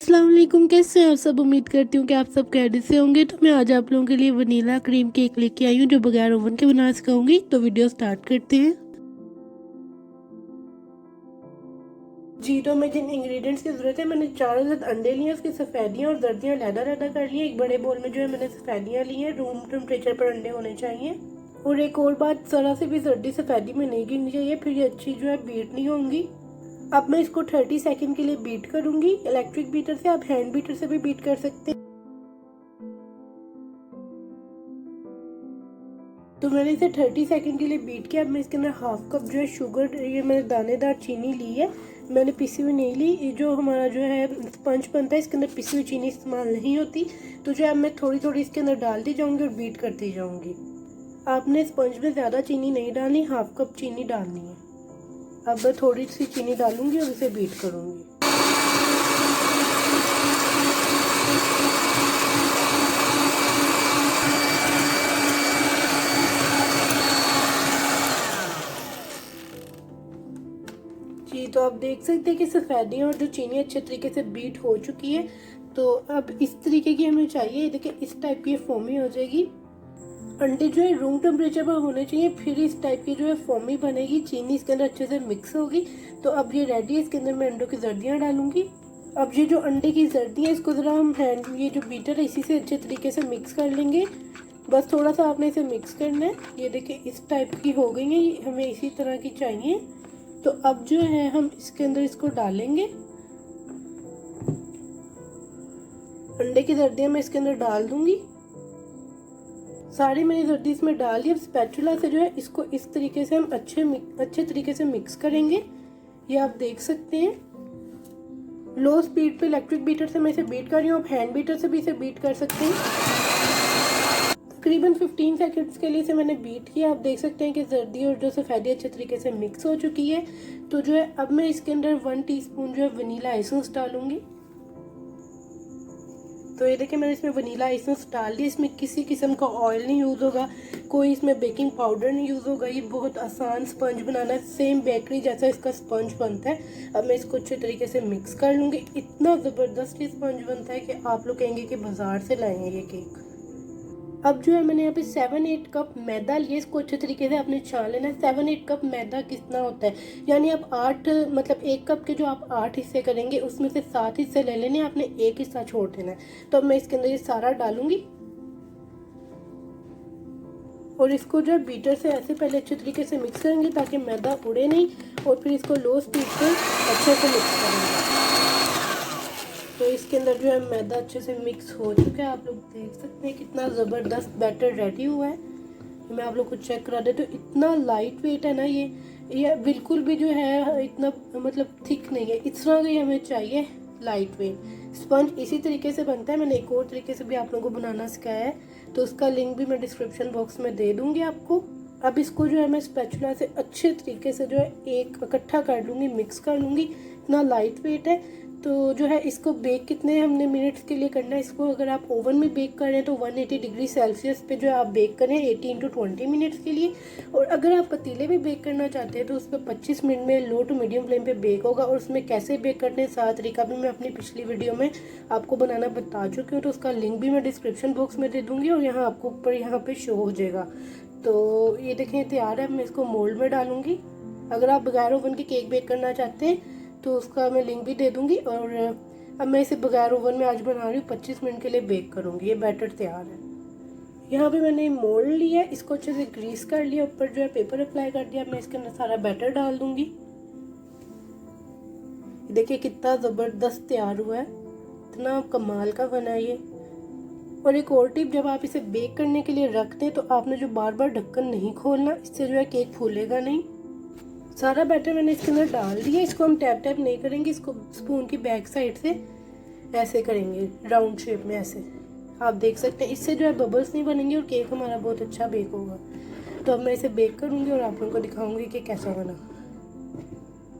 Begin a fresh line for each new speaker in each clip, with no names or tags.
अस्सलाम वालेकुम, कैसे हैं आप सब। उम्मीद करती हूँ कि आप सब खैरियत से होंगे। तो मैं आज आप लोगों के लिए वनीला क्रीम केक लेके आई हूँ जो बगैर ओवन के बना सिखाऊंगी। तो वीडियो स्टार्ट करते हैं। जी, तो मैं जिन इंग्रेडिएंट्स की ज़रूरत है, मैंने 4 अदद अंडे लिए, उसकी सफ़ेदियाँ और जर्दियाँ अलग-अलग कर ली हैं। एक बड़े बोल में जो है मैंने सफ़ेदियाँ ली हैं, रूम टेम्परेचर पर अंडे होने चाहिए। और एक और बात, ज़रा से भी जर्दी सफ़ेदी में नहीं गिरनी चाहिए, फिर ये अच्छी जो है बीट नहीं होंगी। अब मैं इसको 30 सेकंड के लिए बीट करूंगी इलेक्ट्रिक बीटर से। आप हैंड बीटर से भी बीट कर सकते हैं। तो मैंने इसे 30 सेकंड के लिए बीट किया। अब मैं इसके अंदर हाफ कप जो है शुगर, ये मैंने दानेदार चीनी ली है, मैंने पिसी हुई नहीं ली। ये जो हमारा जो है स्पंज बनता है, इसके अंदर पिसी हुई चीनी इस्तेमाल नहीं होती। तो जो है मैं थोड़ी थोड़ी इसके अंदर डालती जाऊंगी और बीट करती जाऊंगी। आपने स्पंज में ज़्यादा चीनी नहीं डालनी, हाफ कप चीनी डालनी है। अब मैं थोड़ी सी चीनी डालूंगी और इसे बीट करूंगी। जी, तो आप देख सकते हैं कि सफ़ेदियाँ और जो चीनी अच्छे तरीके से बीट हो चुकी है। तो अब इस तरीके की हमें चाहिए, देखिए इस टाइप की फोमी हो जाएगी। अंडे जो है रूम टेम्परेचर पर होने चाहिए, फिर इस टाइप की जो है फोमी बनेगी, चीनी इसके अंदर अच्छे से मिक्स होगी। तो अब ये रेडी है। इसके अंदर मैं अंडों की जर्दियाँ डालूंगी। अब ये जो अंडे की जर्दी है, इसको ज़रा हम ये जो बीटर है इसी से अच्छे तरीके से मिक्स कर लेंगे। बस थोड़ा सा आपने इसे मिक्स करना है। ये देखिए इस टाइप की हो गई है, हमें इसी तरह की चाहिए। तो अब जो है हम इसके अंदर इसको डालेंगे। अंडे की जर्दियाँ मैं इसके अंदर डाल दूंगी। सारी मैंने जर्दी इसमें डाल दी। अब स्पैचुला से जो है इसको इस तरीके से हम अच्छे तरीके से मिक्स करेंगे। ये आप देख सकते हैं। लो स्पीड पे इलेक्ट्रिक बीटर से मैं इसे बीट कर रही हूँ। आप हैंड बीटर से भी इसे बीट कर सकते हैं। तकरीबन 15 सेकंड्स के लिए इसे मैंने बीट किया। आप देख सकते हैं कि जर्दी और जो सफ़ेदी अच्छे तरीके से मिक्स हो चुकी है। तो जो है अब मैं इसके अंदर 1 टीस्पून जो है वनीला एसेंस डालूंगी। तो ये देखिए मैंने इसमें वनीला एसेंस डाल दिया। इसमें किसी किस्म का ऑयल नहीं यूज़ होगा, कोई इसमें बेकिंग पाउडर नहीं यूज़ होगा। ये बहुत आसान स्पंज बनाना है, सेम बेकरी जैसा इसका स्पंज बनता है। अब मैं इसको अच्छे तरीके से मिक्स कर लूँगी। इतना ज़बरदस्त ये स्पंज बनता है कि आप लोग कहेंगे कि बाज़ार से लाए हैं ये केक। अब जो है मैंने यहाँ पे 7-8 कप मैदा लिए, इसको अच्छे तरीके से आपने छान लेना है। 7-8 कप मैदा कितना होता है, यानी आप 8 मतलब 1 कप के जो आप 8 हिस्से करेंगे उसमें से 7 हिस्से ले लेने, आपने 1 हिस्सा छोड़ देना है। तो अब मैं इसके अंदर ये सारा डालूंगी और इसको जो है बीटर से ऐसे पहले अच्छे तरीके से मिक्स करेंगे ताकि मैदा उड़े नहीं, और फिर इसको लो स्पीड पे अच्छे से मिक्स करेंगे। तो इसके अंदर जो है मैदा अच्छे से मिक्स हो चुका है। आप लोग देख सकते हैं कितना ज़बरदस्त बैटर रेडी हुआ है। मैं आप लोग को चेक करा दे, तो इतना लाइट वेट है ना ये बिल्कुल भी जो है इतना मतलब थिक नहीं है। इस तरह का हमें चाहिए लाइट वेट स्पंज। इसी तरीके से बनता है। मैंने एक और तरीके से भी आप लोगों को बनाना सिखाया है, तो उसका लिंक भी मैं डिस्क्रिप्शन बॉक्स में दे दूँगी आपको। अब इसको जो है मैं स्पैचुला से अच्छे तरीके से जो है एक इकट्ठा कर लूँगी, मिक्स कर लूँगी। इतना लाइट वेट है। तो जो है इसको बेक कितने हमने मिनट्स के लिए करना है, इसको अगर आप ओवन में बेक कर रहे हैं तो 180 डिग्री सेल्सियस पे जो है आप बेक करें 18 to 20 मिनट्स के लिए। और अगर आप पतीले में बेक करना चाहते हैं तो उस पर 25 मिनट में लो टू मीडियम फ्लेम पे बेक होगा। और उसमें कैसे बेक करने सारा तरीका भी मैं अपनी पिछली वीडियो में आपको बनाना बता चुकी हूँ, तो उसका लिंक भी मैं डिस्क्रिप्शन बॉक्स में दे दूँगी और यहाँ आपको ऊपर यहाँ पर शो हो जाएगा। तो ये देखें तैयार है। मैं इसको मोल्ड में डालूँगी। अगर आप बगैर ओवन के केक बेक करना चाहते हैं तो उसका मैं लिंक भी दे दूंगी। और अब मैं इसे बगैर ओवन में आज बना रही हूँ, 25 मिनट के लिए बेक करूँगी। ये बैटर तैयार है। यहाँ पे मैंने मोल्ड लिया, इसको अच्छे से ग्रीस कर लिया, ऊपर जो है पेपर अप्लाई कर दिया। मैं इसके अंदर सारा बैटर डाल दूंगी। देखिए कितना ज़बरदस्त तैयार हुआ है, इतना कमाल का बना है ये। और एक और टिप, जब आप इसे बेक करने के लिए रखते हैं तो आपने जो बार बार ढक्कन नहीं खोलना, इससे जो है केक फूलेगा नहीं। सारा बैटर मैंने इसके अंदर डाल दिया। इसको हम टैप टैप नहीं करेंगे, इसको स्पून की बैक साइड से ऐसे करेंगे राउंड शेप में ऐसे। आप देख सकते हैं इससे जो है बबल्स नहीं बनेंगे और केक हमारा बहुत अच्छा बेक होगा। तो अब मैं इसे बेक करूँगी और आप लोगों को दिखाऊंगी कि कैसा बना।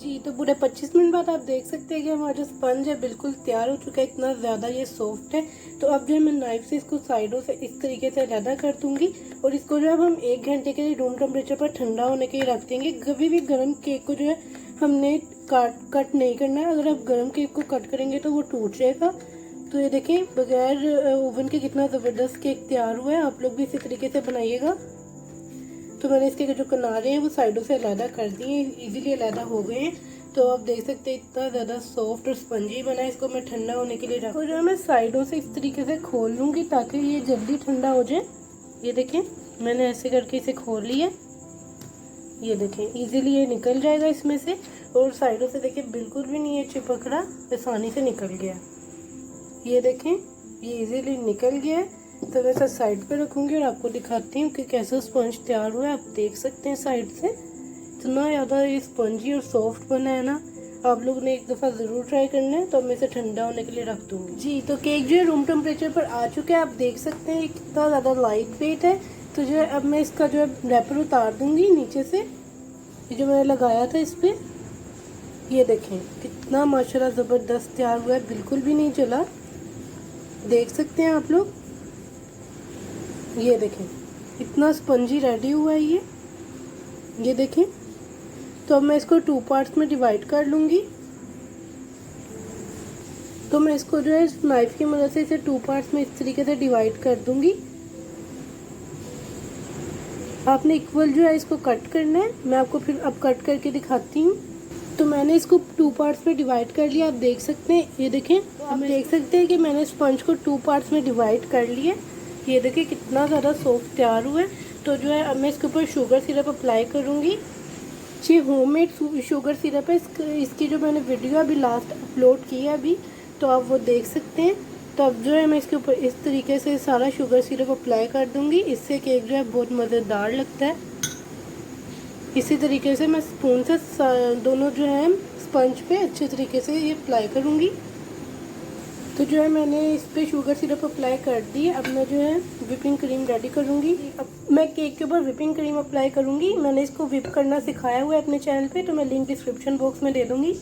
जी, तो पूरे 25 मिनट बाद आप देख सकते हैं कि हमारा जो स्पंज है बिल्कुल तैयार हो चुका है। इतना ज़्यादा ये सॉफ्ट है। तो अब जो है मैं नाइफ से इसको साइडों से इस तरीके से अलग कर दूंगी और इसको जो है हम 1 घंटे के लिए रूम टेम्परेचर पर ठंडा होने के लिए रख देंगे। कभी भी गर्म केक को जो है हमने कट नहीं करना है। अगर आप गरम केक को कट करेंगे तो वो टूट जाएगा। तो ये देखें बगैर ओवन के कितना ज़बरदस्त केक तैयार हुआ है। आप लोग भी इसी तरीके से बनाइएगा। तो मैंने इसके जो किनारे हैं वो साइडों से अलहदा कर दिए, इजीली अलहदा हो गए हैं। तो आप देख सकते हैं इतना ज़्यादा सॉफ्ट और स्पंजी बना है। इसको मैं ठंडा होने के लिए रखूँ और जो है मैं साइडों से इस तरीके से खोल लूँगी ताकि ये जल्दी ठंडा हो जाए। ये देखें मैंने ऐसे करके इसे खोल लिया। ये देखें इजीली ये निकल जाएगा इसमें से। और साइडों से देखें बिल्कुल भी नहीं है चिपक रहा, आसानी से निकल गया। ये देखें ये इजीली निकल गया है। तो मैं इसे साइड पे रखूँगी और आपको दिखाती हूँ कि कैसा स्पंज तैयार हुआ है। आप देख सकते हैं साइड से इतना ज़्यादा ये स्पंजी और सॉफ्ट बना है ना। आप लोग ने एक दफ़ा ज़रूर ट्राई करना है। तो मैं इसे ठंडा होने के लिए रख दूँगी। जी तो केक जो है रूम टेम्परेचर पर आ चुका है। आप देख सकते हैं कितना ज़्यादा लाइट वेट है। तो जो है अब मैं इसका जो है रैपर उतार दूँगी नीचे से, ये जो मैंने लगाया था इस पर। ये देखें कितना माशाल्लाह ज़बरदस्त तैयार हुआ है, बिल्कुल भी नहीं जला। देख सकते हैं आप लोग। ये देखें इतना स्पंजी रेडी हुआ है ये देखें। तो अब मैं इसको 2 पार्ट्स में डिवाइड कर लूँगी। तो मैं इसको जो है नाइफ की मदद से इसे 2 पार्ट्स में इस तरीके से डिवाइड कर दूँगी। आपने इक्वल जो है इसको कट करना है। मैं आपको फिर अब कट करके दिखाती हूँ। तो मैंने इसको 2 पार्ट्स में डिवाइड कर लिया। आप देख सकते हैं ये देखें। आप देख सकते हैं कि मैंने स्पंज को 2 पार्ट्स में डिवाइड कर लिया। ये देखिए कितना ज़्यादा सॉफ्ट तैयार हुआ है। तो जो है अब मैं इसके ऊपर शुगर सिरप अप्लाई करूँगी। जी होममेड शुगर सिरप है। इसकी जो मैंने वीडियो अभी लास्ट अपलोड की है अभी, तो आप वो देख सकते हैं। तो अब जो है मैं इसके ऊपर इस तरीके से सारा शुगर सिरप अप्लाई कर दूँगी। इससे केक जो है बहुत मज़ेदार लगता है। इसी तरीके से मैं स्पून से दोनों जो है स्पंज पे अच्छे तरीके से ये अप्लाई करूँगी। तो जो है मैंने इस पर शुगर सिरप अप्लाई कर दी। अब मैं जो है विपिंग क्रीम रेडी करूँगी। अब मैं केक के ऊपर विपिंग क्रीम अप्लाई करूँगी। मैंने इसको विप करना सिखाया हुआ है अपने चैनल पे, तो मैं लिंक डिस्क्रिप्शन बॉक्स में दे दूँगी।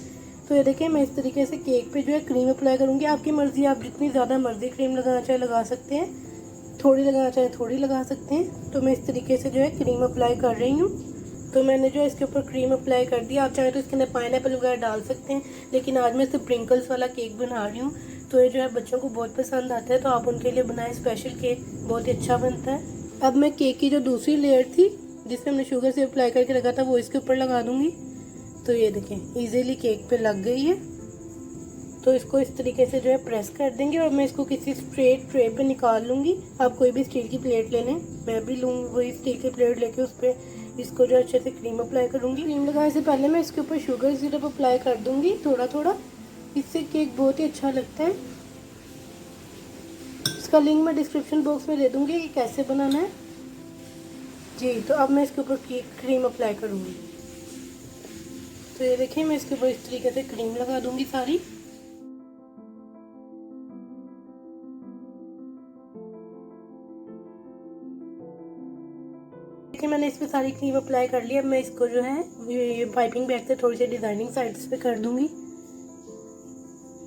तो ये देखिए मैं इस तरीके से केक पे जो है क्रीम अप्लाई करूँगी। आपकी मर्ज़ी, आप जितनी ज़्यादा मर्ज़ी क्रीम लगाना चाहे लगा सकते हैं, थोड़ी लगाना चाहे थोड़ी लगा सकते हैं। तो मैं इस तरीके से जो है क्रीम अप्लाई कर रही हूँ। तो मैंने जो है इसके ऊपर क्रीम अप्लाई कर दिया। आप चाहें तो इसके अंदर पाइनएप्पल वगैरह डाल सकते हैं, लेकिन आज मैं सिर्फ प्रिंकल्स वाला केक बना रही हूँ। तो ये जो है बच्चों को बहुत पसंद आता है, तो आप उनके लिए बनाएं। स्पेशल केक बहुत ही अच्छा बनता है। अब मैं केक की जो दूसरी लेयर थी जिसमें हमने शुगर से अप्लाई करके रखा था वो इसके ऊपर लगा दूँगी। तो ये देखें ईजीली केक पे लग गई है। तो इसको इस तरीके से जो है प्रेस कर देंगे और मैं इसको किसी स्ट्रेट ट्रे पे निकाल लूँगी। आप कोई भी स्टील की प्लेट ले लें, मैं भी लूँगी वही स्टील की प्लेट लेके उस पर इसको जो अच्छे से क्रीम अप्लाई करूँगी। क्रीम लगाने से पहले मैं इसके ऊपर शुगर सिरप अप्लाई कर दूँगी थोड़ा थोड़ा। इससे केक बहुत ही अच्छा लगता है। इसका लिंक मैं डिस्क्रिप्शन बॉक्स में दे दूँगी कि कैसे बनाना है। जी तो अब मैं इसके ऊपर क्रीम अप्लाई करूँगी। तो ये देखिए मैं इसके ऊपर इस तरीके से क्रीम लगा दूँगी सारी। देखिए मैंने इस पर सारी क्रीम अप्लाई कर ली। अब मैं इसको जो है ये पाइपिंग बैग से थोड़ी सी डिज़ाइनिंग साइड्स पे कर दूंगी।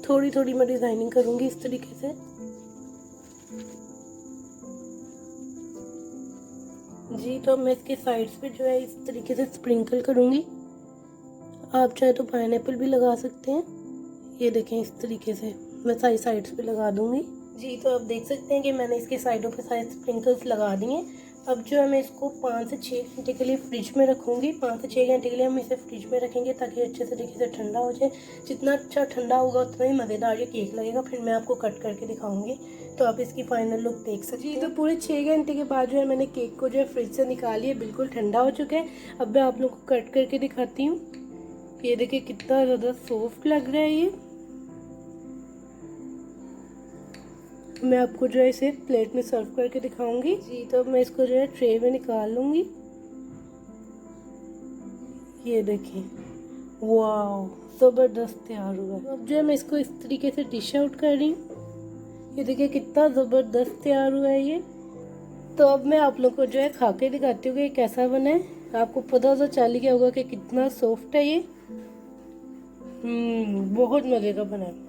थोड़ी थोड़ी मैं डिज़ाइनिंग करूंगी इस तरीके से। जी तो मैं इसके साइड्स पे जो है इस तरीके से स्प्रिंकल करूंगी। आप चाहे तो पाइनएप्पल भी लगा सकते हैं। ये देखें इस तरीके से मैं सारी साइड्स पे लगा दूंगी। जी तो आप देख सकते हैं कि मैंने इसके साइडों पे सारे स्प्रिंकल्स लगा दिए। अब जो है मैं इसको 5 से 6 घंटे के लिए फ्रिज में रखूँगी। 5 से 6 घंटे के लिए हम इसे फ्रिज में रखेंगे ताकि अच्छे तरीके से ठंडा हो जाए। जितना अच्छा ठंडा होगा उतना ही मज़ेदार ये केक लगेगा। फिर मैं आपको कट करके दिखाऊंगी तो आप इसकी फाइनल लुक देख सकते हैं। जी तो पूरे 6 घंटे के बाद जो है मैंने केक को जो है फ्रिज से निकाली है, बिल्कुल ठंडा हो चुका है। अब मैं आप लोग को कट करके दिखाती हूँ। ये देखिए कितना ज़्यादा सॉफ्ट लग रहा है ये। मैं आपको जो है इसे प्लेट में सर्व करके दिखाऊंगी। जी तो अब मैं इसको जो है ट्रे में निकाल लूँगी। ये देखिए वाह ज़बरदस्त तैयार हुआ है। अब जो है मैं इसको इस तरीके से डिश आउट कर रही हूँ। ये देखिए कितना ज़बरदस्त तैयार हुआ है ये। तो अब मैं आप लोग को जो है खा के दिखाती हूँ कि कैसा बना है। आपको पता तो चल गया होगा कि कितना सॉफ्ट है ये। बहुत मज़े का बना है।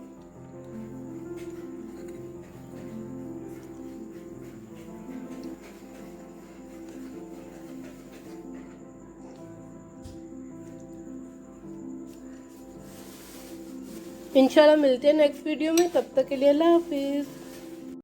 इंशाल्लाह मिलते हैं नेक्स्ट वीडियो में, तब तक के लिए अल्लाह हाफिज़।